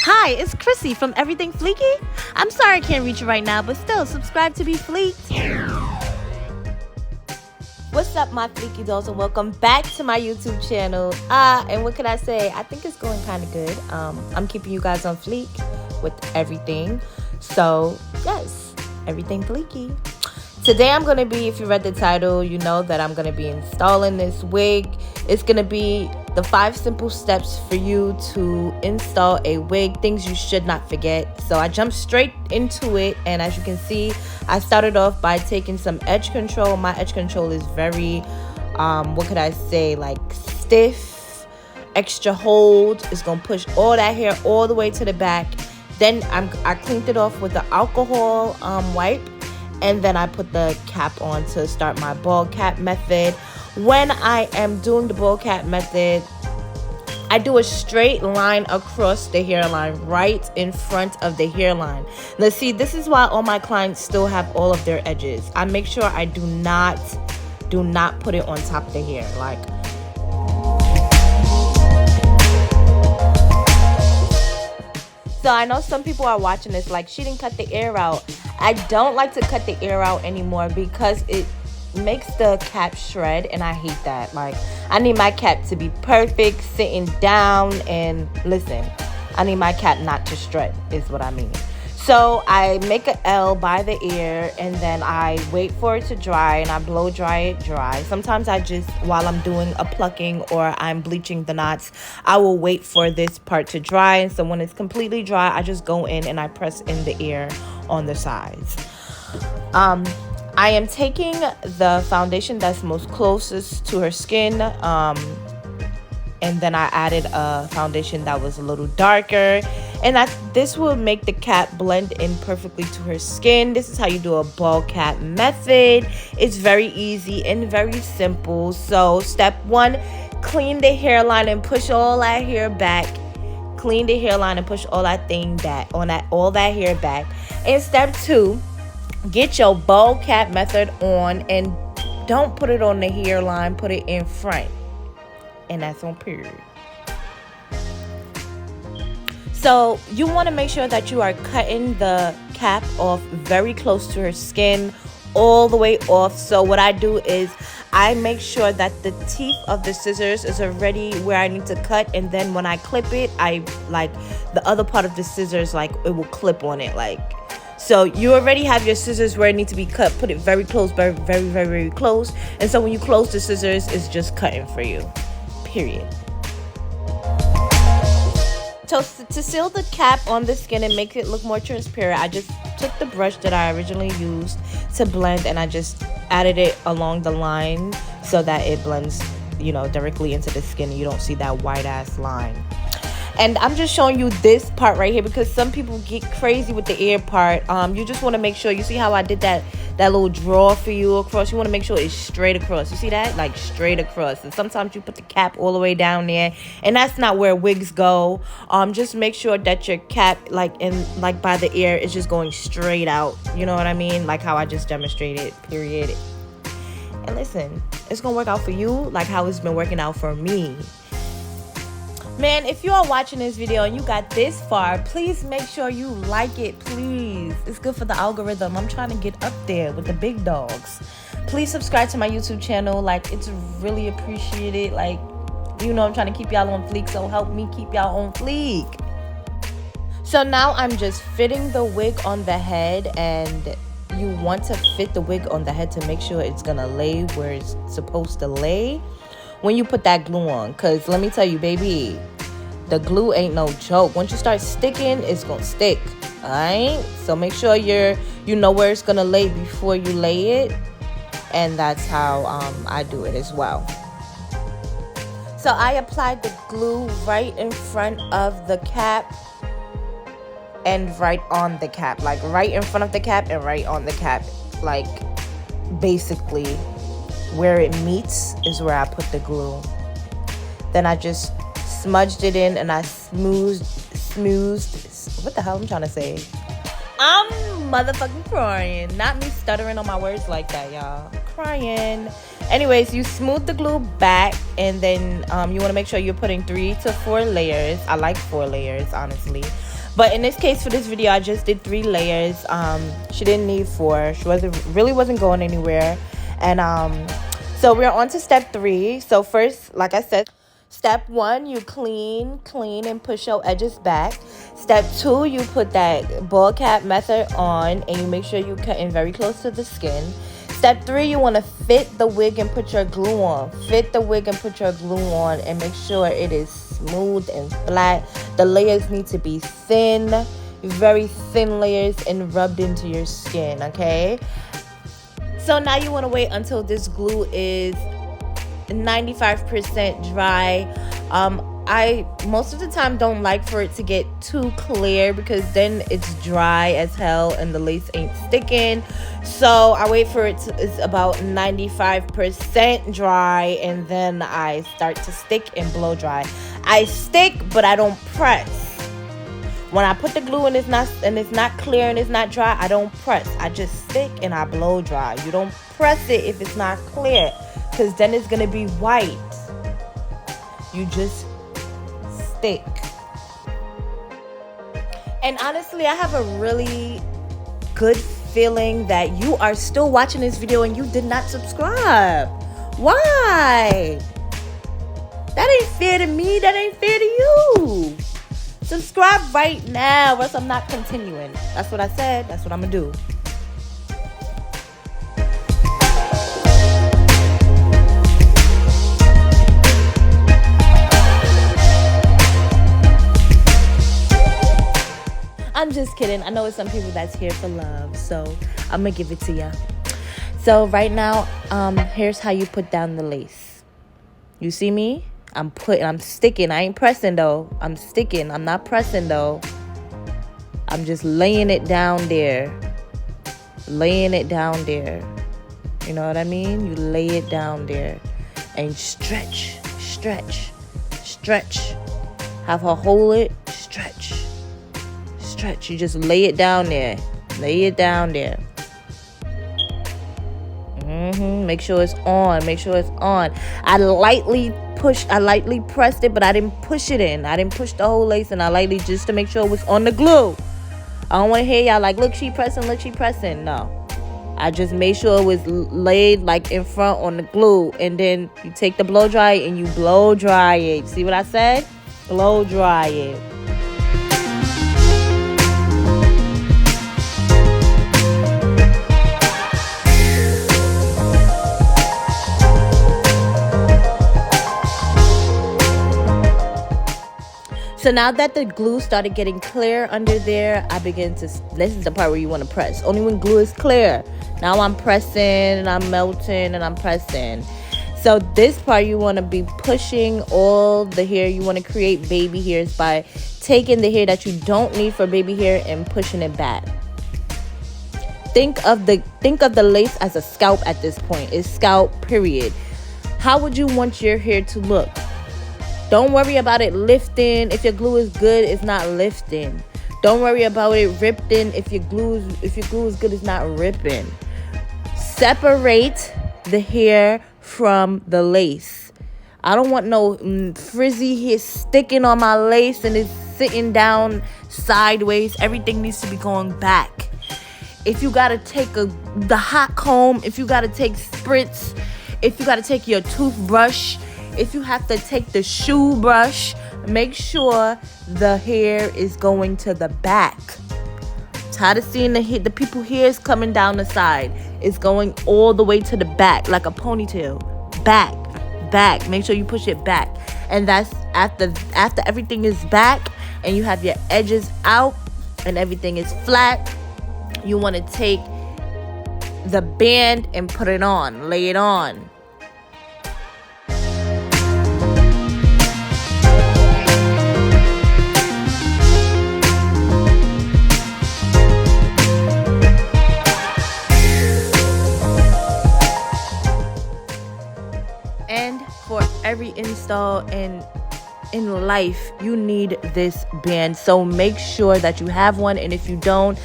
Hi, it's Chrissy from Everything Fleeky. I'm sorry I can't reach you right now, but still, subscribe to be fleeked. What's up, my fleeky dolls, and welcome back to my YouTube channel. And what can I say? I think it's going kind of good. I'm keeping you guys on fleek with everything. So, yes, Everything Fleeky. Today I'm going to be, if you read the title, you know that I'm going to be installing this wig. It's going to be the 5 simple steps for you to install a wig, things you should not forget. So I jumped straight into it, and as you can see, I started off by taking some edge control. My edge control is very, what could I say, like stiff, extra hold. It's going to push all that hair all the way to the back. Then I cleaned it off with the alcohol wipe. And then I put the cap on to start my ball cap method. When I am doing the ball cap method, I do a straight line across the hairline, right in front of the hairline. Now see, this is why all my clients still have all of their edges. I make sure I do not put it on top of the hair. Like, so I know some people are watching this like, she didn't cut the air out. I don't like to cut the air out anymore because it makes the cap shred, and I hate that. Like, I need my cap to be perfect, sitting down, and listen, I need my cap not to shred is what I mean. So I make an L by the ear, and then I wait for it to dry, and I blow dry it dry. Sometimes I just, while I'm doing a plucking or I'm bleaching the knots, I will wait for this part to dry. And so when it's completely dry, I just go in and I press in the ear on the sides. I am taking the foundation that's most closest to her skin, and then I added a foundation that was a little darker, and this will make the cap blend in perfectly to her skin. This is how you do a ball cap method. It's very easy and very simple. So step 1, clean the hairline and push all that hair back. Clean the hairline and push all that hair back. And step 2, get your ball cap method on, and don't put it on the hairline, put it in front. And that's on period. So you want to make sure that you are cutting the cap off very close to her skin, all the way off. So what I do is I make sure that the teeth of the scissors is already where I need to cut, and then when I clip it, I like the other part of the scissors, like it will clip on it, like. So you already have your scissors where it needs to be cut. Put it very close, very, very, very, very close. And so when you close the scissors, it's just cutting for you. Period. So to seal the cap on the skin and make it look more transparent, I just took the brush that I originally used to blend, and I just added it along the line so that it blends, directly into the skin. You don't see that white ass line. And I'm just showing you this part right here because some people get crazy with the ear part. You just want to make sure, you see how I did that little draw for you across? You want to make sure it's straight across. You see that? Like straight across. And sometimes you put the cap all the way down there, and that's not where wigs go. Just make sure that your cap, like by the ear, is just going straight out. You know what I mean? Like how I just demonstrated, period. And listen, it's going to work out for you like how it's been working out for me. Man, if you are watching this video and you got this far, please make sure you like it, please. It's good for the algorithm. I'm trying to get up there with the big dogs. Please subscribe to my YouTube channel. Like, it's really appreciated. Like, I'm trying to keep y'all on fleek, so help me keep y'all on fleek. So now I'm just fitting the wig on the head, and you want to fit the wig on the head to make sure it's gonna lay where it's supposed to lay when you put that glue on. Because let me tell you, baby, the glue ain't no joke. Once you start sticking, it's gonna stick. Alright? So make sure you know where it's gonna lay before you lay it. And that's how I do it as well. So I applied the glue right in front of the cap and right on the cap. Like right in front of the cap and right on the cap. Like basically where it meets is where I put the glue. Then I just smudged it in, and I smoothed. What the hell I'm trying to say? I'm motherfucking crying. Not me stuttering on my words like that, y'all. Crying. Anyways, you smooth the glue back, and then you want to make sure you're putting 3 to 4 layers. I like 4 layers, honestly. But in this case, for this video, I just did 3 layers. She didn't need 4. She really wasn't going anywhere. And so we're on to step 3. So first, like I said, step 1, you clean, and push your edges back. Step 2, you put that ball cap method on, and you make sure you cut in very close to the skin. Step 3, you want to fit the wig and put your glue on. Fit the wig and put your glue on, and make sure it is smooth and flat. The layers need to be thin, very thin layers, and rubbed into your skin, okay? So now you want to wait until this glue is 95% dry. I most of the time don't like for it to get too clear, because then it's dry as hell and the lace ain't sticking. So I wait for it's about 95% dry, and then I start to stick and blow dry. I stick, but I don't press. When I put the glue and it's not clear and it's not dry, I don't press. I just stick and I blow dry. You don't press it if it's not clear, because then it's gonna be white. You just stick. And honestly, I have a really good feeling that you are still watching this video and you did not subscribe. Why? That ain't fair to me. That ain't fair to you. Subscribe right now, or else I'm not continuing. That's what I said. That's what I'm gonna do. I'm just kidding. I know it's some people that's here for love, so I'm gonna give it to ya. So right now, here's how you put down the lace. You see me? I'm sticking. I ain't pressing though. I'm sticking. I'm not pressing though. I'm just laying it down there. Laying it down there. You know what I mean? You lay it down there and stretch. Have her hold it. Stretch. You just lay it down there. Lay it down there. Make sure it's on. I lightly pressed it, but I didn't push it in. I didn't push the whole lace, and I lightly, just to make sure it was on the glue. I don't want to hear y'all like, look, she pressing. No. I just made sure it was laid like in front on the glue, and then you take the blow dry and you blow dry it. See what I said? Blow dry it. So now that the glue started getting clear under there, this is the part where you want to press. Only when glue is clear. Now I'm pressing and I'm melting and I'm pressing. So this part, you want to be pushing all the hair. You want to create baby hairs by taking the hair that you don't need for baby hair and pushing it back. Think of the lace as a scalp at this point. It's scalp, period. How would you want your hair to look? Don't worry about it lifting. If your glue is good, it's not lifting. Don't worry about it ripping. If your glue is good, it's not ripping. Separate the hair from the lace. I don't want no frizzy hair sticking on my lace and it's sitting down sideways. Everything needs to be going back. If you gotta take the hot comb, if you gotta take spritz, if you gotta take your toothbrush, if you have to take the shoe brush, make sure the hair is going to the back. Tired of seeing the people hairs coming down the side. It's going all the way to the back, like a ponytail. Back. Make sure you push it back. And that's after everything is back and you have your edges out and everything is flat. You want to take the band and put it on. Lay it on. And for every install in life, you need this band. So make sure that you have one. And if you don't,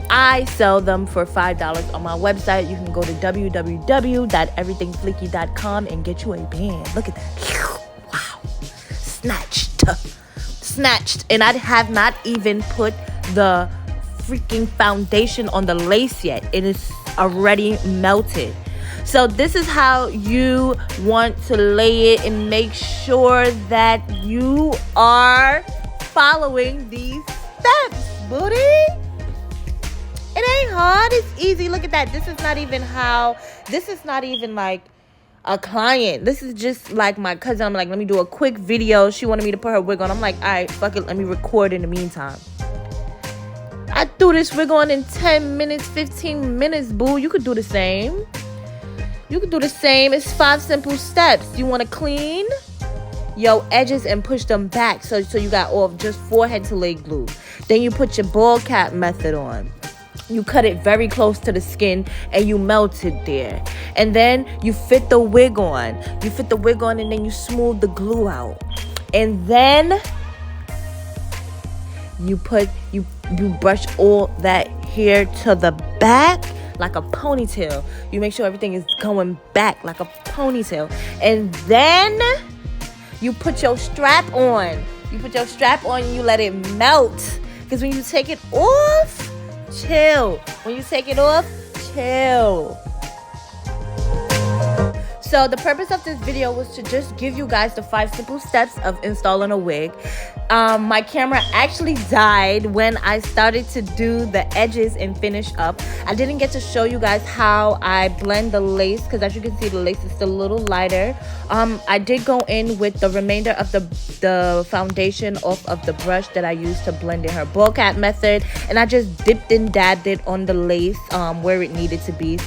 I sell them for $5 on my website. You can go to www.everythingflicky.com and get you a band. Look at that. Wow. Snatched. And I have not even put the freaking foundation on the lace yet. It is already melted. So this is how you want to lay it, and make sure that you are following these steps, booty. It ain't hard. It's easy. Look at that. This is not even like a client. This is just like my cousin. I'm like, let me do a quick video. She wanted me to put her wig on. I'm like, all right, fuck it. Let me record in the meantime. I threw this wig on in 10 minutes, 15 minutes, boo. You could do the same. It's 5 simple steps. You want to clean your edges and push them back. So you got off just forehead to leg glue. Then you put your ball cap method on. You cut it very close to the skin and you melt it there. And then you fit the wig on. And then you smooth the glue out. And then you brush all that hair to the back like a ponytail. You make sure everything is going back like a ponytail. And then you put your strap on. And you let it melt. Because when you take it off, chill. So the purpose of this video was to just give you guys the 5 simple steps of installing a wig. My camera actually died when I started to do the edges and finish up. I didn't get to show you guys how I blend the lace, because as you can see, the lace is still a little lighter. I did go in with the remainder of the foundation off of the brush that I used to blend in her ball cap method, and I just dipped and dabbed it on the lace where it needed to be.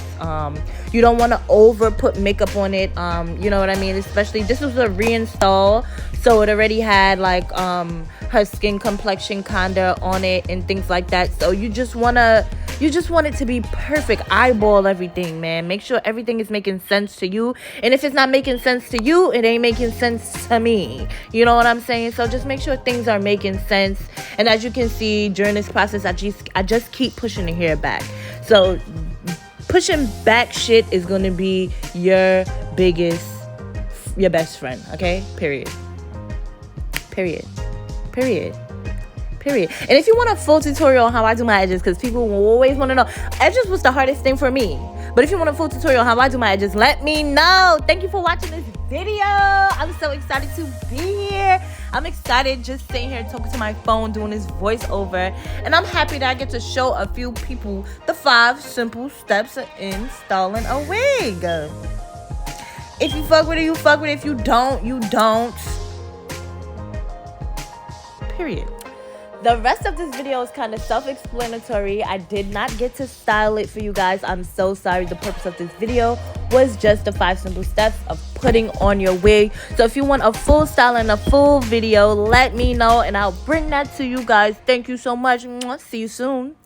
You don't want to over put makeup on it, you know what I mean? Especially, this was a reinstall, so it already had like her skin complexion kinda on it and things like that. So you just want it to be perfect. Eyeball everything, man. Make sure everything is making sense to you, and if it's not making sense to you, it ain't making sense to me. You know what I'm saying? So just make sure things are making sense. And as you can see, during this process, I just keep pushing the hair back. So pushing back shit is gonna be your best friend, okay? Period. And if you want a full tutorial on how I do my edges, because people will always want to know, edges was the hardest thing for me. But if you want a full tutorial on how I do my edges, let me know. Thank you for watching this video. I'm so excited to be here. I'm excited just sitting here talking to my phone, doing this voiceover. And I'm happy that I get to show a few people the 5 simple steps of installing a wig. If you fuck with it, you fuck with it. If you don't, you don't. Period. The rest of this video is kind of self-explanatory. I did not get to style it for you guys. I'm so sorry. The purpose of this video was just the 5 simple steps of putting on your wig. So if you want a full style and a full video, let me know and I'll bring that to you guys. Thank you so much. See you soon.